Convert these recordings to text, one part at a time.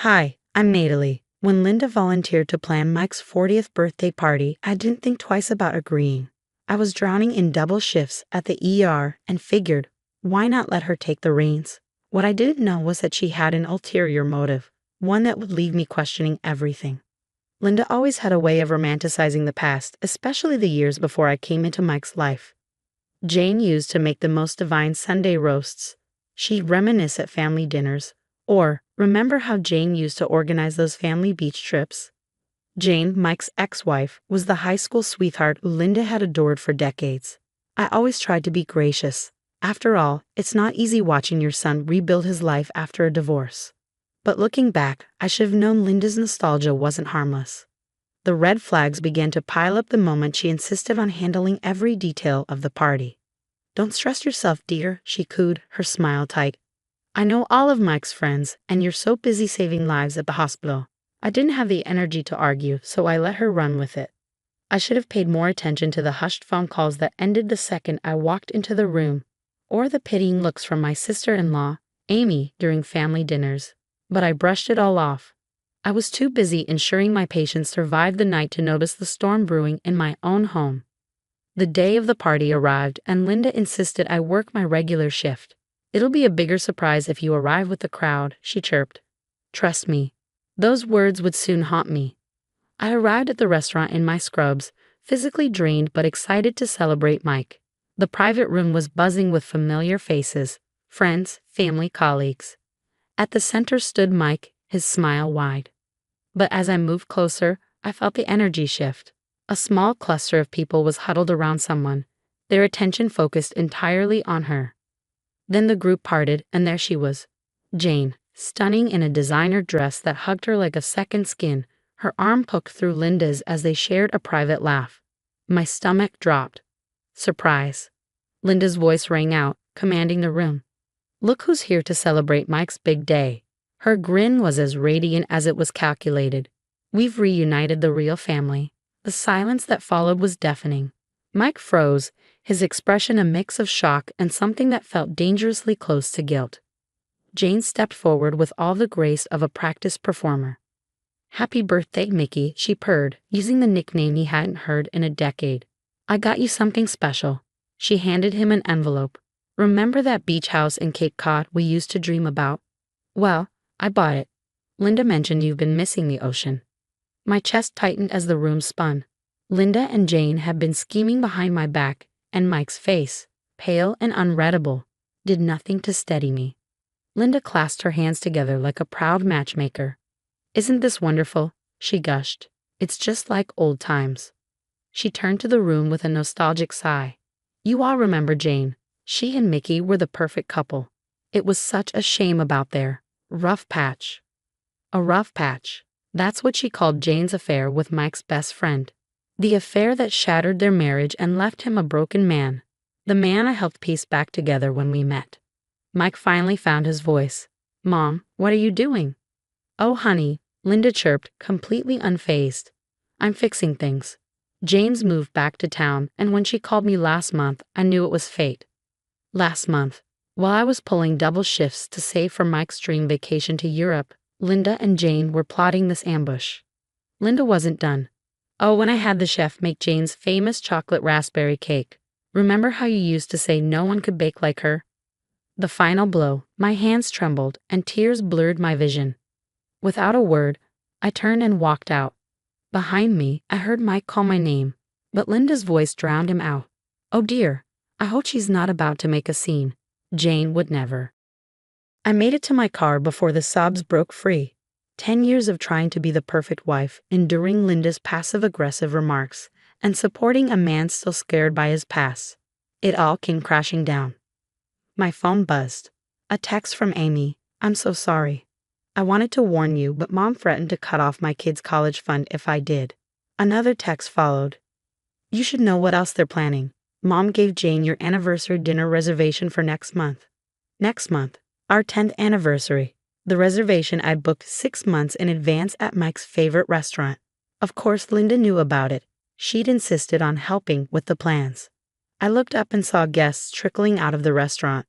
Hi, I'm Natalie. When Linda volunteered to plan Mike's 40th birthday party, I didn't think twice about agreeing. I was drowning in double shifts at the ER and figured, why not let her take the reins? What I didn't know was that she had an ulterior motive, one that would leave me questioning everything. Linda always had a way of romanticizing the past, especially the years before I came into Mike's life. Jane used to make the most divine Sunday roasts. She'd reminisce at family dinners. Or, remember how Jane used to organize those family beach trips? Jane, Mike's ex-wife, was the high school sweetheart Linda had adored for decades. I always tried to be gracious. After all, it's not easy watching your son rebuild his life after a divorce. But looking back, I should have known Linda's nostalgia wasn't harmless. The red flags began to pile up the moment she insisted on handling every detail of the party. "Don't stress yourself, dear," she cooed, her smile tight. "I know all of Mike's friends, and you're so busy saving lives at the hospital." I didn't have the energy to argue, so I let her run with it. I should have paid more attention to the hushed phone calls that ended the second I walked into the room, or the pitying looks from my sister-in-law, Amy, during family dinners. But I brushed it all off. I was too busy ensuring my patients survived the night to notice the storm brewing in my own home. The day of the party arrived, and Linda insisted I work my regular shift. "It'll be a bigger surprise if you arrive with the crowd," she chirped. Trust me, those words would soon haunt me. I arrived at the restaurant in my scrubs, physically drained but excited to celebrate Mike. The private room was buzzing with familiar faces, friends, family, colleagues. At the center stood Mike, his smile wide. But as I moved closer, I felt the energy shift. A small cluster of people was huddled around someone, their attention focused entirely on her. Then the group parted, and there she was, Jane, stunning in a designer dress that hugged her like a second skin, her arm poked through Linda's as they shared a private laugh. My stomach dropped. "Surprise." Linda's voice rang out, commanding the room. "Look who's here to celebrate Mike's big day." Her grin was as radiant as it was calculated. "We've reunited the real family." The silence that followed was deafening. Mike froze, his expression a mix of shock and something that felt dangerously close to guilt. Jane stepped forward with all the grace of a practiced performer. "Happy birthday, Mickey," she purred, using the nickname he hadn't heard in a decade. "I got you something special." She handed him an envelope. "Remember that beach house in Cape Cod we used to dream about? Well, I bought it. Linda mentioned you've been missing the ocean." My chest tightened as the room spun. Linda and Jane had been scheming behind my back, and Mike's face, pale and unreadable, did nothing to steady me. Linda clasped her hands together like a proud matchmaker. "Isn't this wonderful?" she gushed. "It's just like old times." She turned to the room with a nostalgic sigh. "You all remember Jane. She and Mickey were the perfect couple. It was such a shame about their rough patch." A rough patch. That's what she called Jane's affair with Mike's best friend. The affair that shattered their marriage and left him a broken man. The man I helped piece back together when we met. Mike finally found his voice. "Mom, what are you doing?" "Oh, honey," Linda chirped, completely unfazed. "I'm fixing things. Jane's moved back to town, and when she called me last month, I knew it was fate." Last month, while I was pulling double shifts to save for Mike's dream vacation to Europe, Linda and Jane were plotting this ambush. Linda wasn't done. "Oh, when I had the chef make Jane's famous chocolate raspberry cake. Remember how you used to say no one could bake like her?" The final blow, my hands trembled and tears blurred my vision. Without a word, I turned and walked out. Behind me, I heard Mike call my name, but Linda's voice drowned him out. "Oh dear, I hope she's not about to make a scene." Jane would never. I made it to my car before the sobs broke free. 10 years of trying to be the perfect wife, enduring Linda's passive-aggressive remarks, and supporting a man still scared by his past. It all came crashing down. My phone buzzed. A text from Amy. "I'm so sorry. I wanted to warn you, but Mom threatened to cut off my kids' college fund if I did." Another text followed. "You should know what else they're planning. Mom gave Jane your anniversary dinner reservation for next month." Next month. Our 10th anniversary. The reservation I'd booked 6 months in advance at Mike's favorite restaurant. Of course, Linda knew about it. She'd insisted on helping with the plans. I looked up and saw guests trickling out of the restaurant.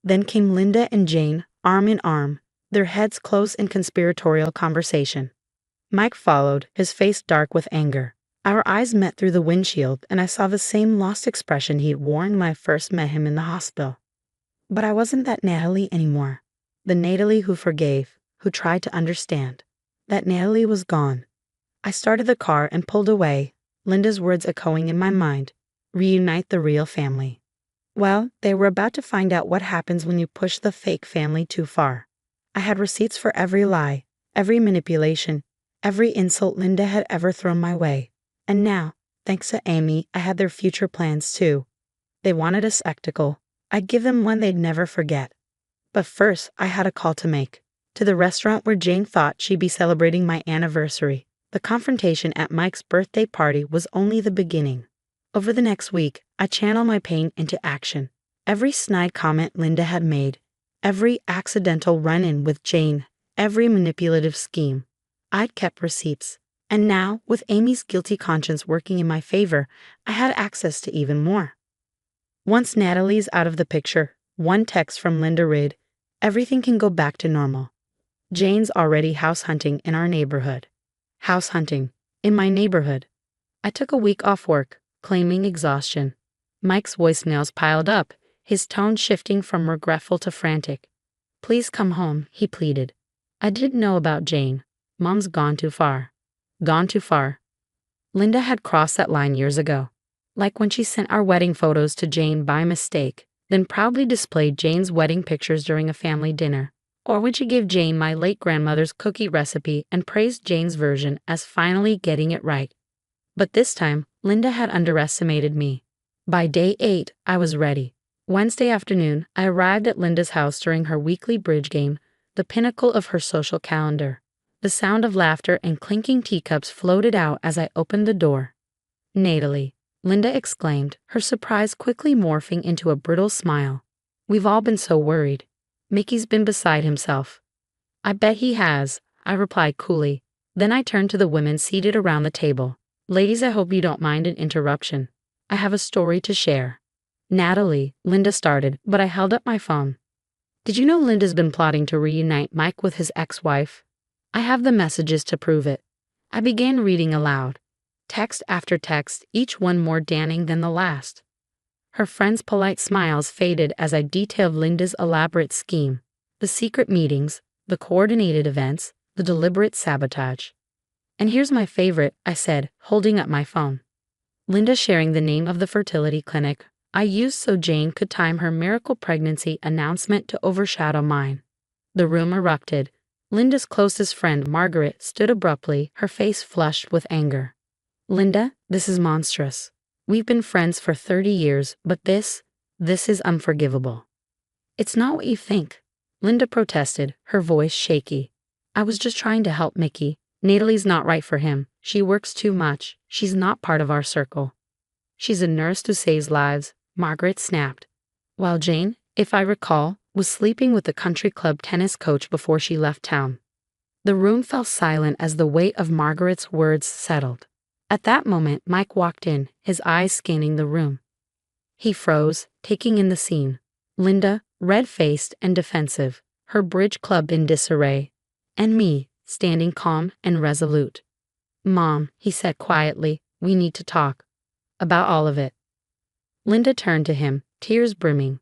Then came Linda and Jane, arm in arm, their heads close in conspiratorial conversation. Mike followed, his face dark with anger. Our eyes met through the windshield, and I saw the same lost expression he'd worn when I first met him in the hospital. But I wasn't that Natalie anymore. The Natalie who forgave, who tried to understand. That Natalie was gone. I started the car and pulled away, Linda's words echoing in my mind. Reunite the real family. Well, they were about to find out what happens when you push the fake family too far. I had receipts for every lie, every manipulation, every insult Linda had ever thrown my way. And now, thanks to Amy, I had their future plans too. They wanted a spectacle. I'd give them one they'd never forget. But first, I had a call to make. To the restaurant where Jane thought she'd be celebrating my anniversary. The confrontation at Mike's birthday party was only the beginning. Over the next week, I channeled my pain into action. Every snide comment Linda had made, every accidental run-in with Jane, every manipulative scheme. I'd kept receipts. And now, with Amy's guilty conscience working in my favor, I had access to even more. Once Natalie's out of the picture, one text from Linda read, "Everything can go back to normal. Jane's already house hunting in our neighborhood." House hunting. In my neighborhood. I took a week off work, claiming exhaustion. Mike's voicemails piled up, his tone shifting from regretful to frantic. "Please come home," he pleaded. "I didn't know about Jane. Mom's gone too far." Gone too far. Linda had crossed that line years ago. Like when she sent our wedding photos to Jane by mistake, then proudly displayed Jane's wedding pictures during a family dinner. Or when she gave Jane my late grandmother's cookie recipe and praised Jane's version as finally getting it right. But this time, Linda had underestimated me. By day 8, I was ready. Wednesday afternoon, I arrived at Linda's house during her weekly bridge game, the pinnacle of her social calendar. The sound of laughter and clinking teacups floated out as I opened the door. "Natalie," Linda exclaimed, her surprise quickly morphing into a brittle smile. "We've all been so worried. Mickey's been beside himself." "I bet he has," I replied coolly. Then I turned to the women seated around the table. "Ladies, I hope you don't mind an interruption. I have a story to share." "Natalie," Linda started, but I held up my phone. "Did you know Linda's been plotting to reunite Mike with his ex-wife? I have the messages to prove it." I began reading aloud. Text after text, each one more damning than the last. Her friends' polite smiles faded as I detailed Linda's elaborate scheme. The secret meetings, the coordinated events, the deliberate sabotage. "And here's my favorite," I said, holding up my phone. Linda sharing the name of the fertility clinic I used so Jane could time her miracle pregnancy announcement to overshadow mine. The room erupted. Linda's closest friend, Margaret, stood abruptly, her face flushed with anger. "Linda, this is monstrous. We've been friends for 30 years, but this is unforgivable." "It's not what you think," Linda protested, her voice shaky. "I was just trying to help Mickey. Natalie's not right for him. She works too much. She's not part of our circle." "She's a nurse who saves lives," Margaret snapped. "While Jane, if I recall, was sleeping with the country club tennis coach before she left town." The room fell silent as the weight of Margaret's words settled. At that moment, Mike walked in, his eyes scanning the room. He froze, taking in the scene. Linda, red-faced and defensive, her bridge club in disarray, and me, standing calm and resolute. "Mom," he said quietly, "we need to talk. About all of it." Linda turned to him, tears brimming.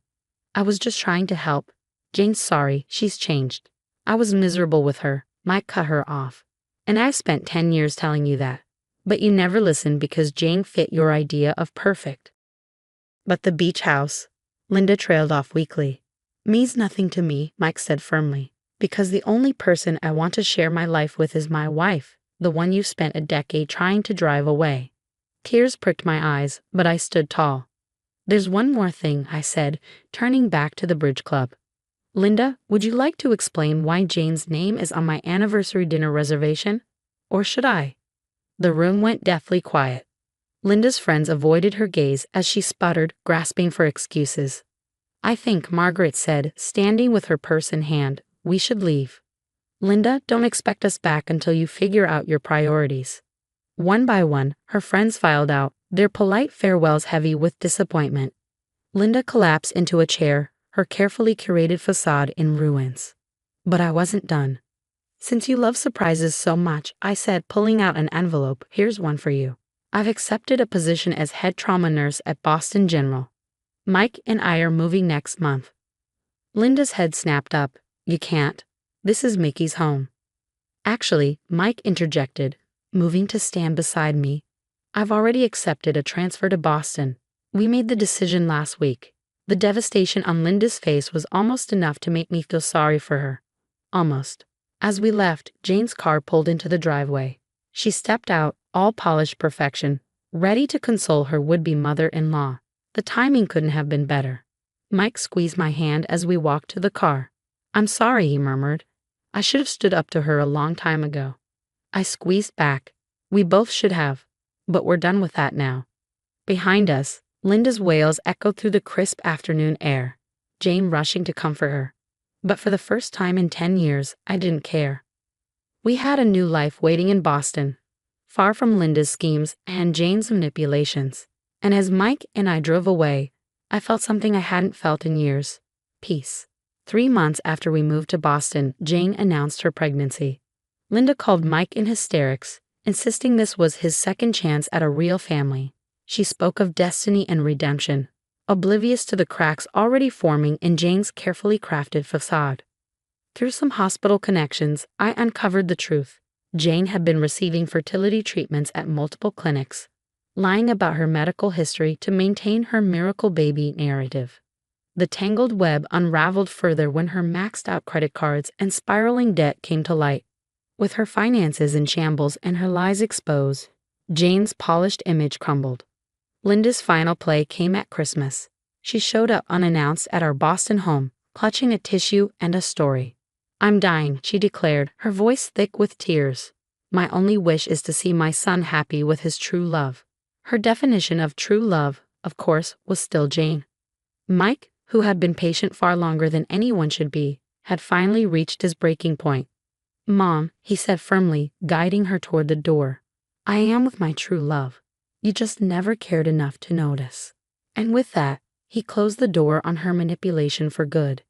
"I was just trying to help. Jane's sorry, she's changed. I was miserable with her." Mike cut her off. "And I spent 10 years telling you that. But you never listened because Jane fit your idea of perfect." "But the beach house," Linda trailed off weakly. "Means nothing to me," Mike said firmly, "because the only person I want to share my life with is my wife, the one you spent a decade trying to drive away." Tears pricked my eyes, but I stood tall. "There's one more thing," I said, turning back to the bridge club. "Linda, would you like to explain why Jane's name is on my anniversary dinner reservation? Or should I?" The room went deathly quiet. Linda's friends avoided her gaze as she sputtered, grasping for excuses. "I think," Margaret said, standing with her purse in hand, "we should leave. Linda, don't expect us back until you figure out your priorities." One by one, her friends filed out, their polite farewells heavy with disappointment. Linda collapsed into a chair, her carefully curated facade in ruins. But I wasn't done. Since you love surprises so much, I said, pulling out an envelope, here's one for you. I've accepted a position as head trauma nurse at Boston General. Mike and I are moving next month. Linda's head snapped up. You can't. This is Mickey's home. Actually, Mike interjected, moving to stand beside me. I've already accepted a transfer to Boston. We made the decision last week. The devastation on Linda's face was almost enough to make me feel sorry for her. Almost. As we left, Jane's car pulled into the driveway. She stepped out, all polished perfection, ready to console her would-be mother-in-law. The timing couldn't have been better. Mike squeezed my hand as we walked to the car. I'm sorry, he murmured. I should have stood up to her a long time ago. I squeezed back. We both should have. But we're done with that now. Behind us, Linda's wails echoed through the crisp afternoon air, Jane rushing to comfort her. But for the first time in 10 years, I didn't care. We had a new life waiting in Boston, far from Linda's schemes and Jane's manipulations. And as Mike and I drove away, I felt something I hadn't felt in years. Peace. 3 months after we moved to Boston, Jane announced her pregnancy. Linda called Mike in hysterics, insisting this was his second chance at a real family. She spoke of destiny and redemption, oblivious to the cracks already forming in Jane's carefully crafted facade. Through some hospital connections, I uncovered the truth. Jane had been receiving fertility treatments at multiple clinics, lying about her medical history to maintain her miracle baby narrative. The tangled web unraveled further when her maxed-out credit cards and spiraling debt came to light. With her finances in shambles and her lies exposed, Jane's polished image crumbled. Linda's final play came at Christmas. She showed up unannounced at our Boston home, clutching a tissue and a story. I'm dying, she declared, her voice thick with tears. My only wish is to see my son happy with his true love. Her definition of true love, of course, was still Jane. Mike, who had been patient far longer than anyone should be, had finally reached his breaking point. Mom, he said firmly, guiding her toward the door. I am with my true love. You just never cared enough to notice. And with that, he closed the door on her manipulation for good.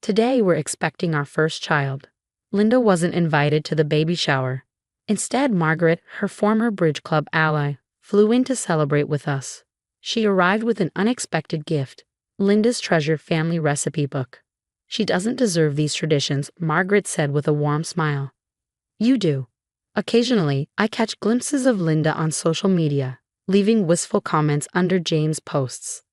Today we're expecting our first child. Linda wasn't invited to the baby shower. Instead, Margaret, her former bridge club ally, flew in to celebrate with us. She arrived with an unexpected gift, Linda's treasured family recipe book. She doesn't deserve these traditions, Margaret said with a warm smile. You do. Occasionally, I catch glimpses of Linda on social media, leaving wistful comments under Jane's posts.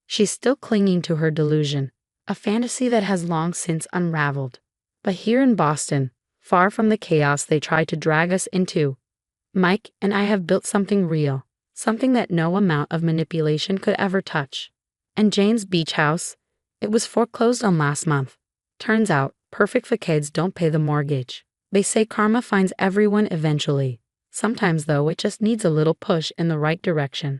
She's still clinging to her delusion, a fantasy that has long since unraveled. But here in Boston, far from the chaos they tried to drag us into, Mike and I have built something real, something that no amount of manipulation could ever touch. And Jane's beach house, it was foreclosed on last month. Turns out, perfect facades don't pay the mortgage. They say karma finds everyone eventually. Sometimes, though, it just needs a little push in the right direction.